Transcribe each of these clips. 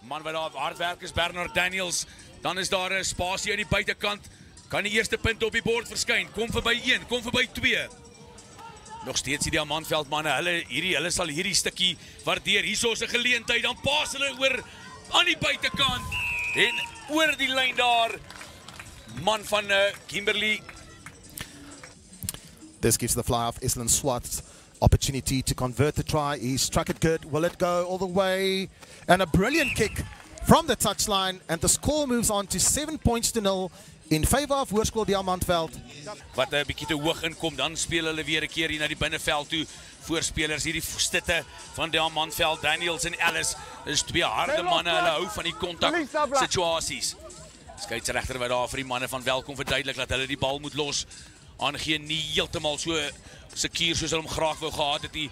Man wat daar hard werk is Bernard Daniels. Dan is daar 'n spasie aan die buitekant. Kan die eerste punt op die bord verskyn. Kom verby 1, kom verby 2. Nog steeds die Diamantveld manne. Hulle sal hierdie stukkie waardeer. Hierso is 'n geleentheid. Dan pas hulle oor aan die buitekant en oor die lyn daar. Man van Kimberley. This gives the fly-off Island Swats opportunity to convert the try. He struck it good. Will it go all the way? And a brilliant kick from the touchline. And the score moves on to 7 points to 0 in favor of Hoërskool Diamantveld. Wat 'n bietjie te hoog inkom, dan speel hulle weer 'n keer hier na die binneveld toe. Voorspelers hierdie stitte van Diamantveld, Daniels en Ellis. Dis twee harde manne. Hulle hou van die kontak situasies. Skeieregter wat daar vir die manne van Welkom verduidelik dat hulle die bal moet los. Aangee nie heeltemal so seker soos hulle hom graag wou gehad het nie.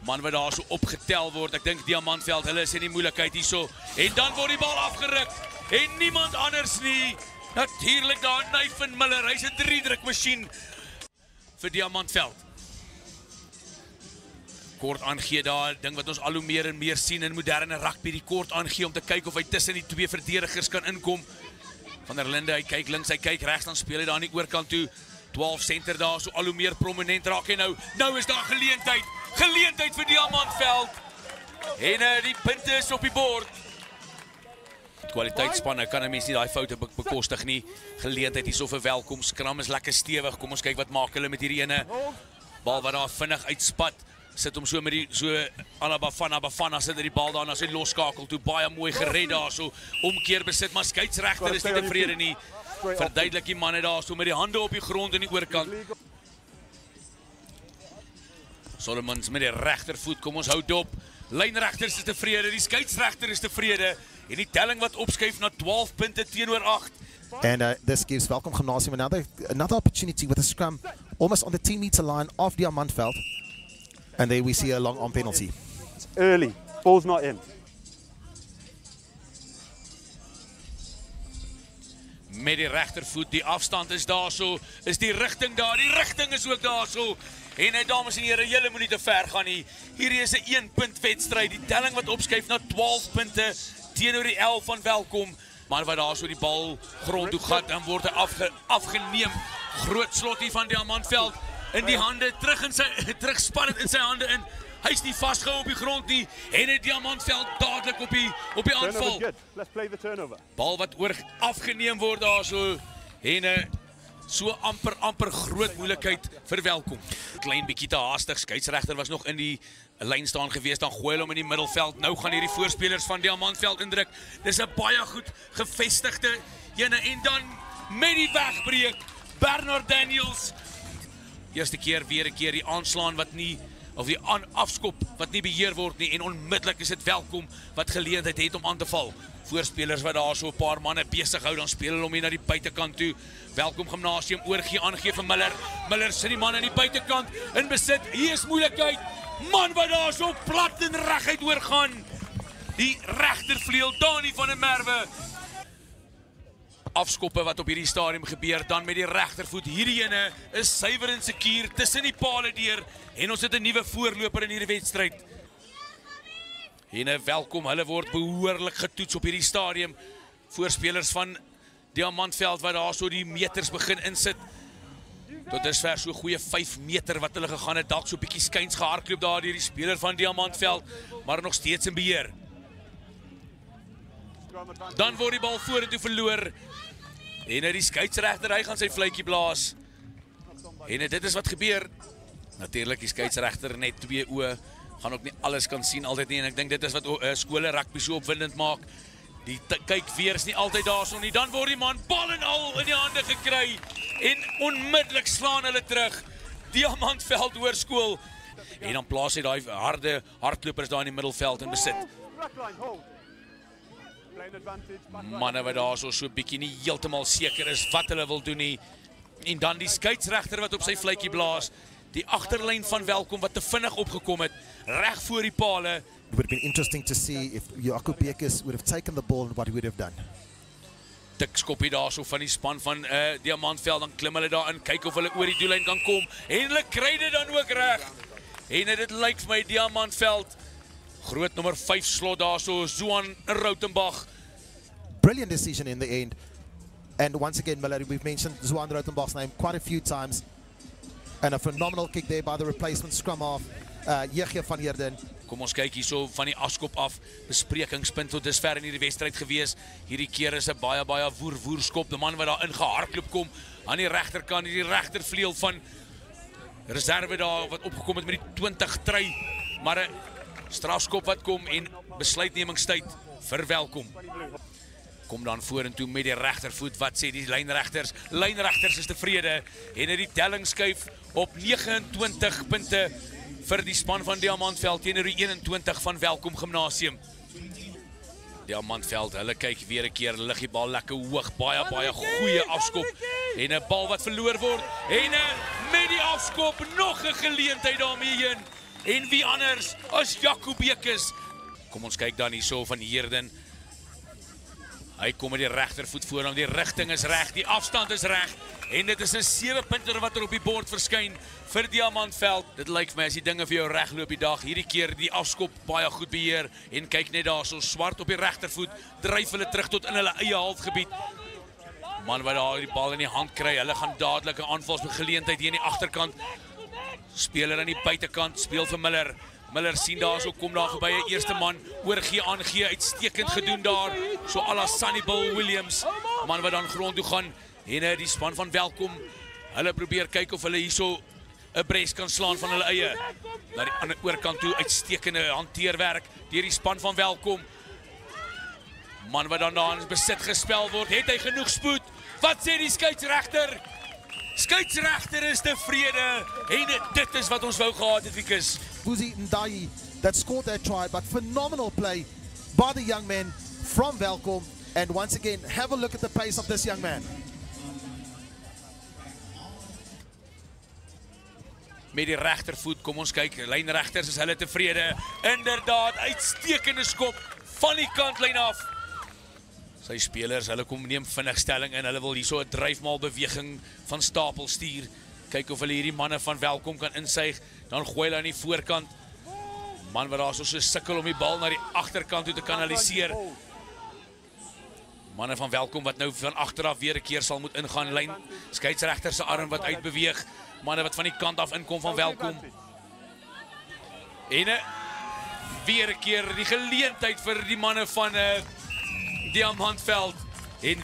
Man wat daar so opgetel word. Ek dink Diamantveld, hulle is in die moeilikheid hierso. En dan word die bal afgeruk. En niemand anders nie. Natuurlik daar Nathan Miller. Hy's 'n 3-drukmasjien vir Diamantveld. Kort aangee daar, ding wat ons al hoe meer en meer sien in moderne rugby, die kort aangee om te kyk of hy tussen die twee verdedigers kan inkom. Van der Linde, hy kyk links, hy kyk regs, dan speel hy daar aan die oorkant toe. 12 center daar, so al hoe meer prominent raak en nou is daar geleentheid vir Diamantveld. En die punte is op die bord. Kwaliteitsspanne kan 'n mens nie daai foute bekostig nie. Geleentheid hierso vir Welkom. Skram is lekker stewig. Kom ons kyk wat maak hulle met hierdie ene. Bal wat daar vinnig uitspat. Sit hom so met die Bafana sit die bal daar en as hy losskakel toe baie mooi gered daar so. Omkeer besit, maar skeieregter is nie tevrede nie. Verduidelik die manne daar so met die hande op die grond aan die oorkant. Solomons met die regtervoet, kom ons hou dop. Lynregters is tevrede, die skeieregter is tevrede. En die telling wat opskuif na 12 punte teenoor 8. And this gives Welkom Gymnasium another opportunity with a scrum almost on the 10-meter line of Diamantveld. And there we see a long arm penalty. It's early, ball's not in. Met die regtervoet, die afstand is daar so, is die rigting daar, die rigting is ook daar so. En dames en here, julle moet nie te ver gaan nie. Hierdie is 'n 1-punt wedstryd, die telling wat opskuif na 12 punte teenoor die 11 van Welkom. Maar wat daar so die bal grond toe gaan, dan word hy afgeneem. Groot slot hier van Diamantveld in die hande, terugspan het in sy hande in. Hy's nie vasgehou op die grond nie en het Diamantveld dadelik op die aanval. Bal wat afgeneem word daar so en so amper groot moeilikheid vir Welkom. Klein bietjie te haastig, skeieregter was nog in die lyn staan gewees, dan gooi hulle hom in die middelveld. Nou gaan hierdie voorspelers van Diamantveld indruk. Dis 'n baie goed gevestigde ene en dan met die wegbreek Bernard Daniels. Eerste keer weer 'n keer die aanslaan wat nie of die afskop wat nie beheer word nie en onmiddellik is dit Welkom wat geleentheid het om aan te val. Voorspelers wat daar so 'n paar manne besig hou, dan speel hulle hom hier na die buitekant toe. Welkom Gymnasium aangee vir Miller. Miller sit die man aan die buitekant in besit. Hier is moeilikheid. Man wat daar so plat en reguit oorgaan. Die regtervleuel Dani van der Merwe. Afskoppe wat op hierdie stadium gebeur, dan met die regtervoet. Hierdie ene is suiwer en sekuur tussen die pale deur en ons het 'n nuwe voorloper in hierdie wedstryd. En Welkom, hulle word behoorlik getoets op hierdie stadium. Voorspelers van Diamantveld wat daar so die meters begin insit. Tot dusver so goeie 5 meter wat hulle gegaan het, dalk so 'n bietjie skuins gehardloop daar deur die speler van Diamantveld, maar nog steeds in beheer. Dan word die bal vorentoe verloor. En die skeieregter, hy gaan sy fluitjie blaas. En dit is wat gebeur. Natuurlik die skeieregter net 2 oë, gaan ook nie alles kan sien altyd nie en ek dink dit is wat skole rugby so opwindend maak. Die kyk weer is nie altyd daarso nie. Dan word die man bal en al in die hande gekry en onmiddellik slaan hulle terug. Diamantveld Hoërskool. En dan plaas hy daai harde hardlopers daar in die middelveld in besit. Manne wat daar so bietjie nie heeltemal seker is wat hulle wil doen nie. En dan die skeieregter wat op sy fluitjie blaas. Die agterlyn van Welkom wat te vinnig opgekom het, reg voor die pale. It would have been interesting to see if Jaco Bekes would have taken the ball and what he would have done. Dik skoppie daar so van die span van Diamantveld, dan klim hulle daar in, kyk of hulle oor die doellyn kan kom. En hulle kry dit dan ook reg. En dit lyk vir my Diamantveld Groot nummer 5 slot daar so, Zuan Rautenbach. Brilliant decision in the end. And once again, Mallory, we've mentioned Zuan Rautenbach's name quite a few times. And a phenomenal kick there by the replacement scrum half, Yegge van Heerden. Kom ons kyk hierso van die afskop af. Besprekingspunt tot dusver in hierdie wedstryd gewees. Hierdie keer is 'n baie woer skop. Die man wat daar ingehardloop kom aan die regterkant, hierdie regtervleuel van reserve daar wat opgekom het met die 20 try. Maar 'n strafskop wat kom en besluitnemingstyd verwelkom. Kom dan vorentoe met die regtervoet. Wat sê die lynregters? Lynregters is tevrede en het die telling skuif op 29 punte vir die span van Diamantveld teenoor die 21 van Welkom Gimnasium. Diamantveld, hulle kyk weer 'n keer, lig die bal lekker hoog, baie goeie afskop en 'n bal wat verloor word en met die afskop nog 'n geleentheid daarmee heen. En wie anders as Jaco Bekes. Kom ons kyk dan hierso van Heerden. Hy kom met die regtervoet voor hom, die rigting is reg, die afstand is reg en dit is 'n 7 punter wat op die bord verskyn vir Diamantveld. Dit lyk vir my as die dinge vir jou reg loop die dag, hierdie keer die afskop baie goed beheer en kyk net daar so Swart op die regtervoet, dryf hulle terug tot in hulle eie halfgebied. Man wat daar die bal in die hand kry, hulle gaan dadelik 'n aanvalsgeleentheid hier in die agterkant. Speler aan die buitekant, speel vir Miller. Miller sien daar so kom daar verby 'n eerste man, oorgee aangee, uitstekend gedoen daar. So à la Sunny Bill Williams, man wat dan grond toe gaan en die span van Welkom. Hulle probeer kyk of hulle hierso 'n bres kan slaan van hulle eie. Na die ander oorkant toe uitstekende hanteerwerk deur die span van Welkom. Man wat dan daar in besit gespel word, het hy genoeg spoed? Wat sê die skeieregter? Skeieregter is tevrede en dit is wat ons wou gehad het, Wikus. Vusi Ndayi that scored that try, but phenomenal play by the young man from Welkom. And once again, have a look at the pace of this young man. Met die regtervoet, kom ons kyk, lynregters is hulle tevrede. Inderdaad, uitstekende skop van die kantlyn af. Sy spelers, hulle kom neem vinnig stelling en hulle wil hierso 'n dryfmaal beweging van stapel stuur. Kyk of hulle hierdie manne van Welkom kan insuig, dan gooi hulle aan die voorkant. Man wat daar so sukkel om die bal na die agterkant toe te kanaliseer. Manne van Welkom wat nou van agteraf weer 'n keer sal moet ingaan, lyn skeieregter se arm wat uitbeweeg. Manne wat van die kant af inkom van Welkom. En weer 'n keer die geleentheid vir die manne van Diamantveld. En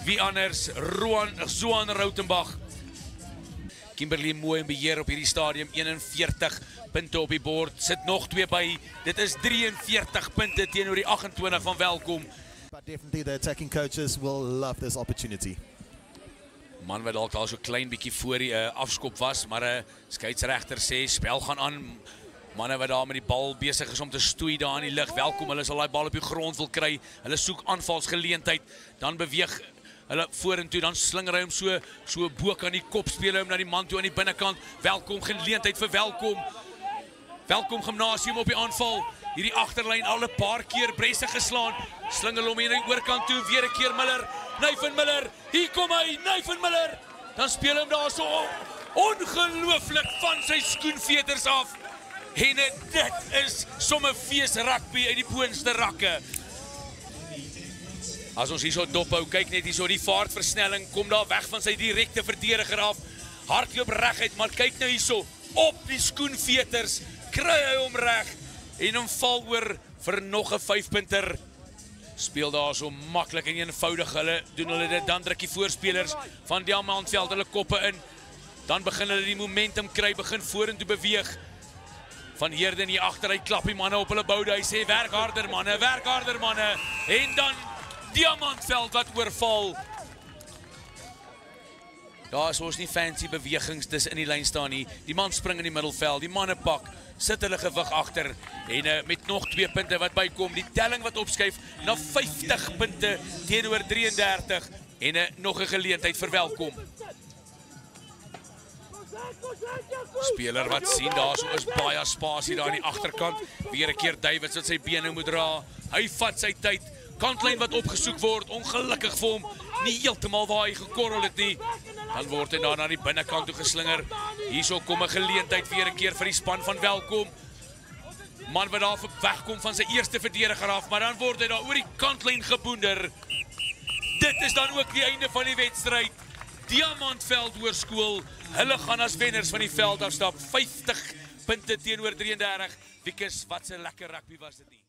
wie anders? Zuan Rautenbach. Kimberley mooi in beheer op hierdie stadium, 41 punte op die bord, sit nog 2 by, dit is 43 punte teenoor die 28 van Welkom. But definitely the attacking coaches will love this opportunity. Man wat dalk al so klein bietjie voor die afskop was, maar skeieregter sê spel gaan aan. Manne wat daar met die bal besig is om te stoei daar in die lug. Welkom, hulle sal daai bal op die grond wil kry. Hulle soek aanvalsgeleentheid, dan beweeg hulle vorentoe, dan slinger hy hom so bo aan die kop, speel hy hom na die man toe aan die binnekant. Welkom, geleentheid vir Welkom. Welkom Gimnasium op die aanval. Hierdie agterlyn al 'n paar keer bresse geslaan. Slingel hom hier aan die oorkant toe, weer 'n keer Miller. Nathan Miller, hier kom hy, Nathan Miller. Dan speel hom daar so ongelooflik van sy skoenveters af. En dit is sommer fees rugby uit die boonste rakke. As ons hierso dophou, kyk net hierso die vaartversnelling, kom daar weg van sy direkte verdediger af. Hardloop reguit, maar kyk nou hierso op die skoenveters, kry hy hom reg en hom val oor vir nog 'n 5-punter. Speel daar so maklik en eenvoudig. Hulle doen hulle dit, dan druk die voorspelers van Diamantveld hulle koppe in. Dan begin hulle die momentum kry, begin vorentoe beweeg. Van Heerden hier agter, hy klap die manne op hulle boude. Hy sê werk harder manne. En dan Diamantveld wat oorval. Daar is ons nie fancy bewegings dis in die lyn staan nie. Die man spring in die middelveld, die manne pak, sit hulle gewig agter en met nog 2 punte wat bykom, die telling wat opskuif na 50 punte teenoor 33 en nog 'n geleentheid vir Welkom. Speler wat sien daar so is baie spasie daar aan die agterkant. Weer 'n keer Davids wat sy bene moet dra. Hy vat sy tyd. Kantlyn wat opgesoek word, ongelukkig vir hom, nie heeltemal waar hy gekorrel het nie. Dan word hy daar na die binnekant toe geslinger. Hierso kom 'n geleentheid weer 'n keer vir die span van Welkom. Man wat daar wegkom van sy eerste verdediger af, maar dan word hy daar oor die kantlyn geboender. Dit is dan ook die einde van die wedstryd. Diamantveld Hoërskool, hulle gaan as wenners van die veld afstap. 50 punte teenoor 33. Wikus, wat 'n lekker rugby was dit nie.